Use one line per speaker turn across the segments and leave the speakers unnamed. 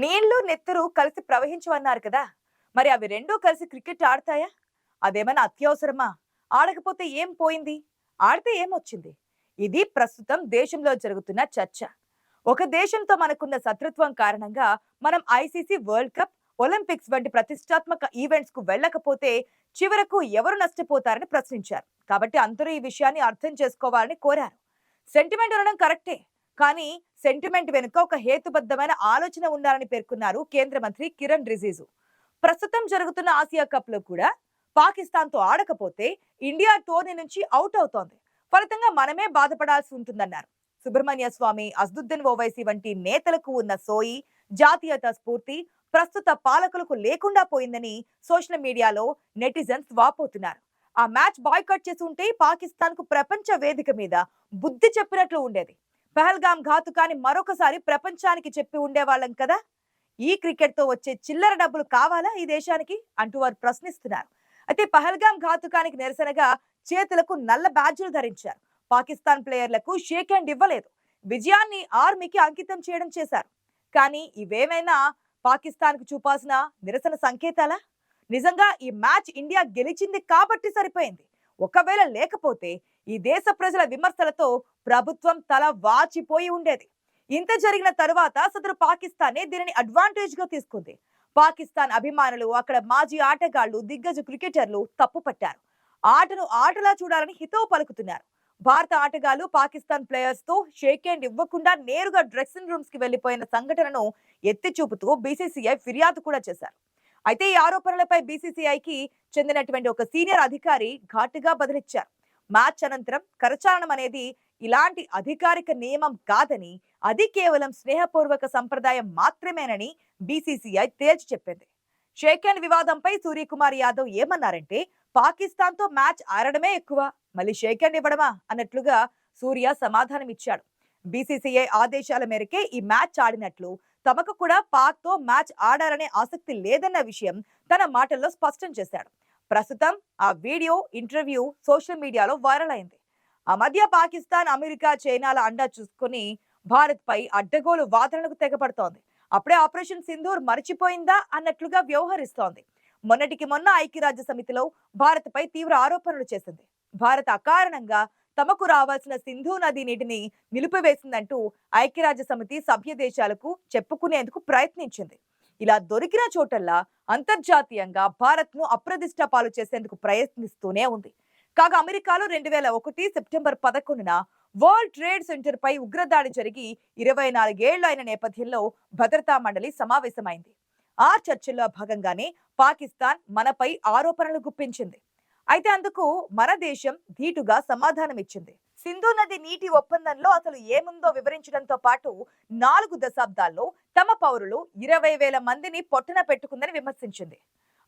నీళ్లు, నెత్తురు కలిసి ప్రవహించవన్నారు కదా! మరి అవి రెండూ కలిసి క్రికెట్ ఆడతాయా? అదేమన్నా అత్యవసరమా? ఆడకపోతే ఏం పోయింది? ఆడితే ఏమొచ్చింది? ఇది ప్రస్తుతం దేశంలో జరుగుతున్న చర్చ. ఒక దేశంతో మనకున్న శత్రుత్వం కారణంగా మనం ఐసీసీ వరల్డ్ కప్, ఒలింపిక్స్ వంటి ప్రతిష్టాత్మక ఈవెంట్స్ కు వెళ్ళకపోతే చివరకు ఎవరు నష్టపోతారని ప్రశ్నించారు. కాబట్టి అందరూ ఈ విషయాన్ని అర్థం చేసుకోవాలని కోరారు. సెంటిమెంట్ ఉండడం కరెక్టే. కానీ సెంటిమెంట్ వెనుక ఒక హేతుబద్ధమైన ఆలోచన ఉండాలని పేర్కొన్నారు కేంద్ర మంత్రి కిరణ్ రిజిజు. ప్రస్తుతం జరుగుతున్న ఆసియా కప్ లో కూడా పాకిస్తాన్ తో ఆడకపోతే ఇండియా టోర్నీ నుంచి అవుట్ అవుతోంది. ఫలితంగా మనమే బాధపడాల్సి ఉంటుందన్నారు. సుబ్రహ్మణ్య స్వామి, అసదుద్దీన్ ఓవైసీ వంటి నేతలకు ఉన్న సోయి, జాతీయత స్ఫూర్తి ప్రస్తుత పాలకులకు లేకుండా పోయిందని సోషల్ మీడియాలో నెటిజన్స్ వాపోతున్నారు. ఆ మ్యాచ్ బాయ్కట్ చేసి ఉంటే పాకిస్తాన్ కు ప్రపంచ వేదిక మీద బుద్ధి చెప్పినట్లు ఉండేది. పహల్గాం ఘాతుకాన్ని మరొకసారి ప్రపంచానికి చెప్పి ఉండేవాళ్ళం కదా. ఈ క్రికెట్ తో వచ్చే చిల్లర డబ్బులు కావాలా ఈ దేశానికి అంటూ వారు ప్రశ్నిస్తున్నారు. అయితే పహల్గాం ఘాతుకానికి నిరసనగా చేతులకు నల్ల బ్యాడ్జీలు ధరించారు. పాకిస్తాన్ ప్లేయర్లకు షేక్ హ్యాండ్ ఇవ్వలేదు. విజయాన్ని ఆర్మీకి అంకితం చేయడం చేశారు. కానీ ఇవేమైనా పాకిస్తాన్ కు చూపాల్సిన నిరసన సంకేతాలా? నిజంగా ఈ మ్యాచ్ ఇండియా గెలిచింది కాబట్టి సరిపోయింది. ఒకవేళ లేకపోతే ఈ దేశ ప్రజల విమర్శలతో ప్రభుత్వం తల వాచిపోయి ఉండేది. ఇంత జరిగిన తరువాత సదరు పాకిస్తానే దీనిని అడ్వాంటేజ్ గా తీసుకుంది. పాకిస్తాన్ అభిమానులు, అక్కడ మాజీ ఆటగాళ్లు, దిగ్గజ క్రికెటర్లు తప్పు పట్టారు. ఆటను ఆటలా చూడాలని హితవు పలుకుతున్నారు. భారత ఆటగాళ్లు పాకిస్తాన్ ప్లేయర్స్ తో షేక్ హ్యాండ్ ఇవ్వకుండా నేరుగా డ్రెస్సింగ్ రూమ్స్ కి వెళ్లిపోయిన సంఘటనను ఎత్తి చూపుతూ బీసీసీఐ ఫిర్యాదు కూడా చేశారు. అయితే ఈ ఆరోపణలపై బీసీసీఐకి చెందినటువంటి ఒక సీనియర్ అధికారి ఘాటుగా బదిలిచ్చారు. మ్యాచ్ అనంతరం కరచాలనం అనేది ఇలాంటి అధికారిక నియమం కాదని, అది కేవలం స్నేహపూర్వక సంప్రదాయం మాత్రమేనని బీసీసీఐ తేల్చి చెప్పింది. షేక్ హ్యాండ్ వివాదంపై సూర్యకుమార్ యాదవ్ ఏమన్నారంటే, పాకిస్తాన్ తో మ్యాచ్ ఆడడమే ఎక్కువ, మళ్ళీ షేక్ హ్యాండ్ ఇవ్వడమా అన్నట్లుగా సూర్య సమాధానం ఇచ్చాడు. బీసీసీఐ ఆదేశాల మేరకే ఈ మ్యాచ్ ఆడినట్లు, తమకు కూడా పాక్ తో మ్యాచ్ ఆడాలనే ఆసక్తి లేదన్న విషయం తన మాటల్లో స్పష్టం చేశాడు. ప్రస్తుతం ఆ వీడియో, ఇంటర్వ్యూ సోషల్ మీడియాలో వైరల్ అయింది. ఆ మధ్య పాకిస్తాన్, అమెరికా, చైనాల అండా చూసుకుని భారత్ పై అడ్డగోలు వాదనలకు తెగపడుతోంది. అప్పుడే ఆపరేషన్ సింధూర్ మర్చిపోయిందా అన్నట్లుగా వ్యవహరిస్తోంది. మొన్నటికి మొన్న ఐక్యరాజ్య సమితిలో భారత్ పై తీవ్ర ఆరోపణలు చేసింది. భారత్ అకారణంగా తమకు రావాల్సిన సింధు నది నీటిని నిలిపివేసిందంటూ ఐక్యరాజ్య సమితి సభ్య దేశాలకు చెప్పుకునేందుకు ప్రయత్నించింది. ఇలా దొరికిన చోటల్లా అంతర్జాతీయంగా భారత్ ను అప్రదిష్ట పాలు చేసేందుకు ప్రయత్నిస్తూనే ఉంది. కాగా అమెరికాలో 2001 సెప్టెంబర్ 11న వరల్డ్ ట్రేడ్ సెంటర్ పై ఉగ్రదాడి జరిగి 24 ఏళ్లు అయిన నేపథ్యంలో భద్రతా మండలి సమావేశమైంది. ఆ చర్చల్లో భాగంగానే పాకిస్తాన్ మనపై ఆరోపణలు గుప్పించింది. అయితే అందుకు మన దేశం ధీటుగా సమాధానం ఇచ్చింది. సింధు నది నీటి ఒప్పందంలో అసలు ఏముందో వివరించడంతో పాటు 4 దశాబ్దాల్లో తమ పౌరులు 20,000 మందిని పొట్టన పెట్టుకుందని విమర్శించింది.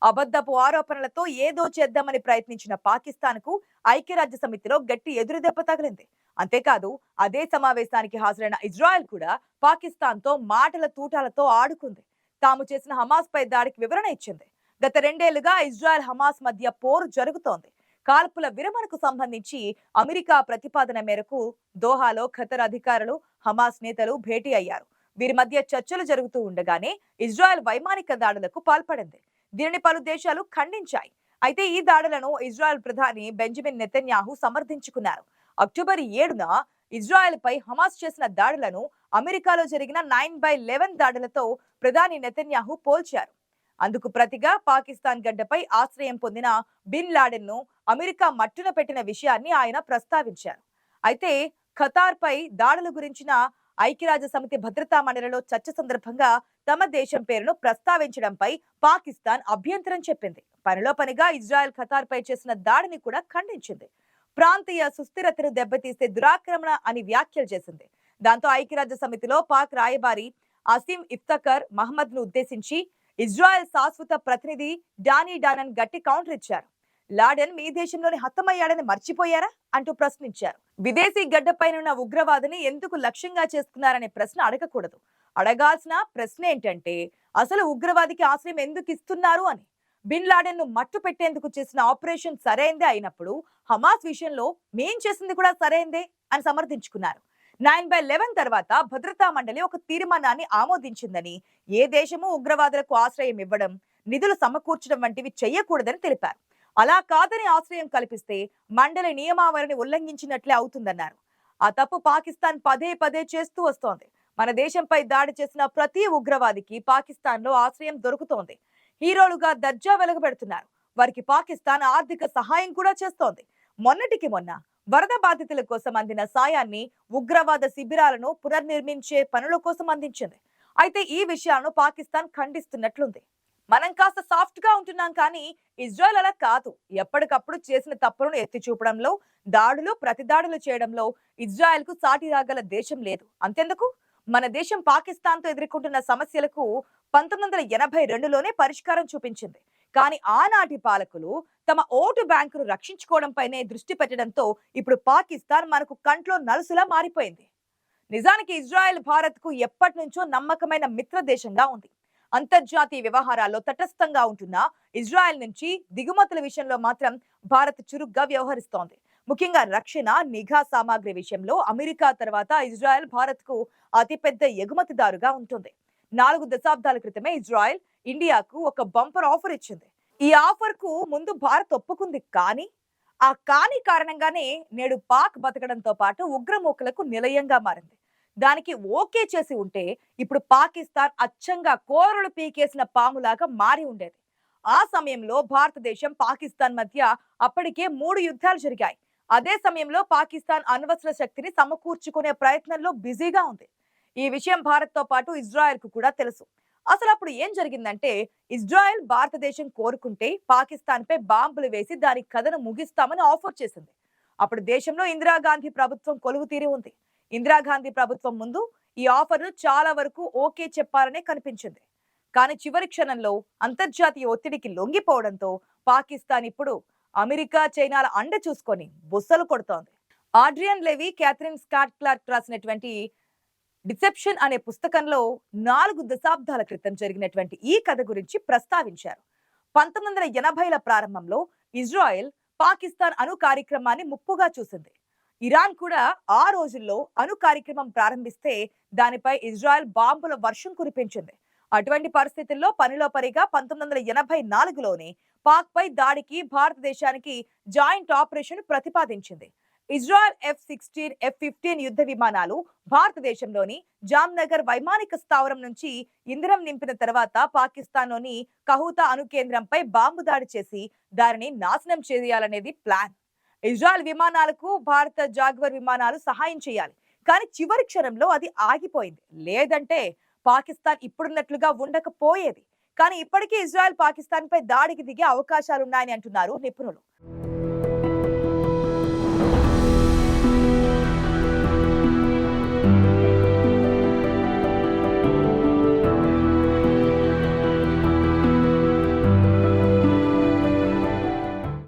అబద్ధపు ఆరోపణలతో ఏదో చేద్దామని ప్రయత్నించిన పాకిస్తాన్ కు ఐక్యరాజ్య సమితిలో గట్టి ఎదురుదెబ్బ తగిలింది. అంతేకాదు, అదే సమావేశానికి హాజరైన ఇజ్రాయెల్ కూడా పాకిస్తాన్ తో మాటల తూటాలతో ఆడుకుంది. తాము చేసిన హమాస్ పై దాడికి వివరణ ఇచ్చింది. గత 2 ఏళ్లుగా ఇజ్రాయెల్, హమాస్ మధ్య పోరు జరుగుతోంది. కాల్పుల విరమణకు సంబంధించి అమెరికా ప్రతిపాదన మేరకు దోహాలో ఖతర్ అధికారులు, హమాస్ నేతలు భేటీ అయ్యారు. వీరి మధ్య చర్చలు జరుగుతూ ఉండగానే ఇజ్రాయెల్ వైమానిక దాడులకు పాల్పడింది. దీనిని పలు దేశాలు ఖండించాయి. అయితే ఈ దాడులను ఇజ్రాయెల్ ప్రధాని బెంజమిన్ నెతన్యాహు సమర్థించుకున్నారు. అక్టోబర్ 7న ఇజ్రాయెల్ పై హమాస్ చేసిన దాడులను అమెరికాలో జరిగిన 9/11 దాడులతో ప్రధాని నెతన్యాహు పోల్చారు. అందుకు ప్రతిగా పాకిస్తాన్ గడ్డపై ఆశ్రయం పొందిన బిన్ లాడెన్ ను అమెరికా మట్టున పెట్టిన విషయాన్ని ఆయన ప్రస్తావించారు. అయితే ఖతార్ పై దాడుల గురించిన ఐక్యరాజ్య సమితి భద్రతా మండలిలో చర్చ సందర్భంగా తమ దేశం పేరును ప్రస్తావించడంపై పాకిస్తాన్ అభ్యంతరం చెప్పింది. పనిలో పనిగా ఇజ్రాయెల్ ఖతార్ పై చేసిన దాడిని కూడా ఖండించింది. ప్రాంతీయ సుస్థిరతను దెబ్బతీసే దురాక్రమణ అని వ్యాఖ్యలు చేసింది. దాంతో ఐక్యరాజ్య సమితిలో పాక్ రాయబారి అసీం ఇఫ్తఖర్ మహమ్మద్ ను ఉద్దేశించి ఇజ్రాయెల్ శాశ్వత ప్రతినిధి డానీ డానన్ గట్టి కౌంటర్ ఇచ్చారు. లాడెన్ మీ దేశంలోని హతమయ్యాడని మర్చిపోయారా అంటూ ప్రశ్నించారు. విదేశీ గడ్డపైనున్న ఉగ్రవాదిని ఎందుకు లక్ష్యంగా చేసుకున్నారనే ప్రశ్న అడగకూడదు. అడగాల్సిన ప్రశ్న ఏంటంటే, అసలు ఉగ్రవాదికి ఆశ్రయం ఎందుకు ఇస్తున్నారు అని. బిన్ లాడెన్ ను మట్టు పెట్టేందుకు చేసిన ఆపరేషన్ సరైందే అయినప్పుడు హమాస్ విషయంలో మేం చేసింది కూడా సరైందే అని సమర్థించుకున్నారు. 9/11 తర్వాత భద్రతా మండలి ఒక తీర్మానాన్ని ఆమోదించిందని, ఏ దేశము ఉగ్రవాదులకు ఆశ్రయం ఇవ్వడం, నిధులు సమకూర్చడం వంటివి చేయకూడదని తెలిపారు. అలా కాదని ఆశ్రయం కల్పిస్తే మండలి నియమావళిని ఉల్లంఘించినట్లే అవుతుందన్నారు. ఆ తప్పు పాకిస్తాన్ పదే పదే చేస్తూ వస్తోంది. మన దేశంపై దాడి చేసిన ప్రతి ఉగ్రవాదికి పాకిస్తాన్ లో ఆశ్రయం దొరుకుతోంది. హీరోలుగా దర్జా వెలుగుపెడుతున్నారు. వారికి పాకిస్తాన్ ఆర్థిక సహాయం కూడా చేస్తోంది. మొన్నటికి మొన్న వరద బాధితుల కోసం అందిన సాయాన్ని ఉగ్రవాద శిబిరాలను పునర్నిర్మించే పనుల కోసం అందించింది. అయితే ఈ విషయాలను పాకిస్తాన్ ఖండిస్తున్నట్లుంది. మనం కాస్త సాఫ్ట్ గా ఉంటున్నాం కానీ ఇజ్రాయెల్ అలా కాదు. ఎప్పటికప్పుడు చేసిన తప్పులను ఎత్తి చూపడంలో, దాడులు ప్రతిదాడులు చేయడంలో ఇజ్రాయెల్ కు సాటి రాగల దేశం లేదు. అంతెందుకు, మన దేశం పాకిస్తాన్ తో ఎదుర్కొంటున్న సమస్యలకు 1982లోనే పరిష్కారం చూపించింది. కానీ ఆనాటి పాలకులు తమ ఓటు బ్యాంకును రక్షించుకోవడంపైనే దృష్టి పెట్టడంతో ఇప్పుడు పాకిస్తాన్ మనకు కంట్లో నలుసులా మారిపోయింది. నిజానికి ఇజ్రాయెల్ భారత్ కు ఎప్పటి నుంచో నమ్మకమైన మిత్ర దేశంగా ఉంది. అంతర్జాతీయ వ్యవహారాల్లో తటస్థంగా ఉంటున్న ఇజ్రాయెల్ నుంచి దిగుమతుల విషయంలో మాత్రం భారత్ చురుగ్గా వ్యవహరిస్తోంది. ముఖ్యంగా రక్షణ, నిఘా సామాగ్రి విషయంలో అమెరికా తర్వాత ఇజ్రాయెల్ భారత్ కు అతిపెద్ద ఎగుమతిదారుగా ఉంటుంది. 4 దశాబ్దాల క్రితమే ఇజ్రాయెల్ ఇండియాకు ఒక బంపర్ ఆఫర్ ఇచ్చింది. ఈ ఆఫర్ కు ముందు భారత్ ఒప్పుకుంది, కానీ ఆ కారణంగానే నేడు పాక్ బతకడంతో పాటు ఉగ్రమూకలకు నిలయంగా మారింది. దానికి ఓకే చేసి ఉంటే ఇప్పుడు పాకిస్తాన్ అచ్చంగా కోరలు పీకేసిన పాములాగా మారి ఉండేది. ఆ సమయంలో భారతదేశం, పాకిస్తాన్ మధ్య అప్పటికే 3 యుద్ధాలు జరిగాయి. అదే సమయంలో పాకిస్తాన్ అణ్వస్త్ర శక్తిని సమకూర్చుకునే ప్రయత్నంలో బిజీగా ఉంది. ఈ విషయం భారత్ తో పాటు ఇజ్రాయెల్ కు కూడా తెలుసు. అసలు అప్పుడు ఏం జరిగిందంటే, ఇజ్రాయెల్ భారతదేశం కోరుకుంటే పాకిస్తాన్ పై బాంబులు వేసి దాని కథను ముగిస్తామని ఆఫర్ చేసింది. అప్పుడు దేశంలో ఇందిరాగాంధీ ప్రభుత్వం కొలువు తీరి ఉంది. ఇందిరాగాంధీ ప్రభుత్వం ముందు ఈ ఆఫర్ను చాలా వరకు ఓకే చెప్పారనే కనిపించింది. కానీ చివరి క్షణంలో అంతర్జాతీయ ఒత్తిడికి లొంగిపోవడంతో పాకిస్తాన్ ఇప్పుడు అమెరికా, చైనాల అండ చూసుకొని బుస్సలు కొడుతోంది. Adrian Levy, Catherine Scott Clark రాసినటువంటి డిసెప్షన్ అనే పుస్తకంలో 4 దశాబ్దాల క్రితం జరిగినటువంటి ఈ కథ గురించి ప్రస్తావించారు. 1980ల ప్రారంభంలో ఇజ్రాయెల్ పాకిస్తాన్ అణు కార్యక్రమాన్ని ముప్పుగా చూసింది. ఇరాన్ కూడా ఆ రోజుల్లో అణు కార్యక్రమం ప్రారంభిస్తే దానిపై ఇజ్రాయెల్ బాంబుల వర్షం కురిపించింది. అటువంటి పరిస్థితుల్లో పనిలో పనిగా 1984లోనే పాక్ పై దాడికి భారతదేశానికి జాయింట్ ఆపరేషన్ ప్రతిపాదించింది. ఇజ్రాయెల్ F-16, F-15 యుద్ధ విమానాలు భారతదేశంలోని జామ్నగర్ వైమానిక స్థావరం నుంచి ఇంధనం నింపిన తర్వాత పాకిస్తాన్లోని కహూతా అణు కేంద్రంపై బాంబు దాడి చేసి దానిని నాశనం చేయాలనేది ప్లాన్. ఇజ్రాయెల్ విమానాలకు భారత జాగ్వర్ విమానాలు సహాయం చేయాలి. కానీ చివరి క్షణంలో అది ఆగిపోయింది. లేదంటే పాకిస్తాన్ ఇప్పుడున్నట్లుగా ఉండకపోయేది. కానీ ఇప్పటికీ ఇజ్రాయెల్ పాకిస్తాన్ పై దాడికి దిగే అవకాశాలున్నాయని అంటున్నారు నిపుణులు.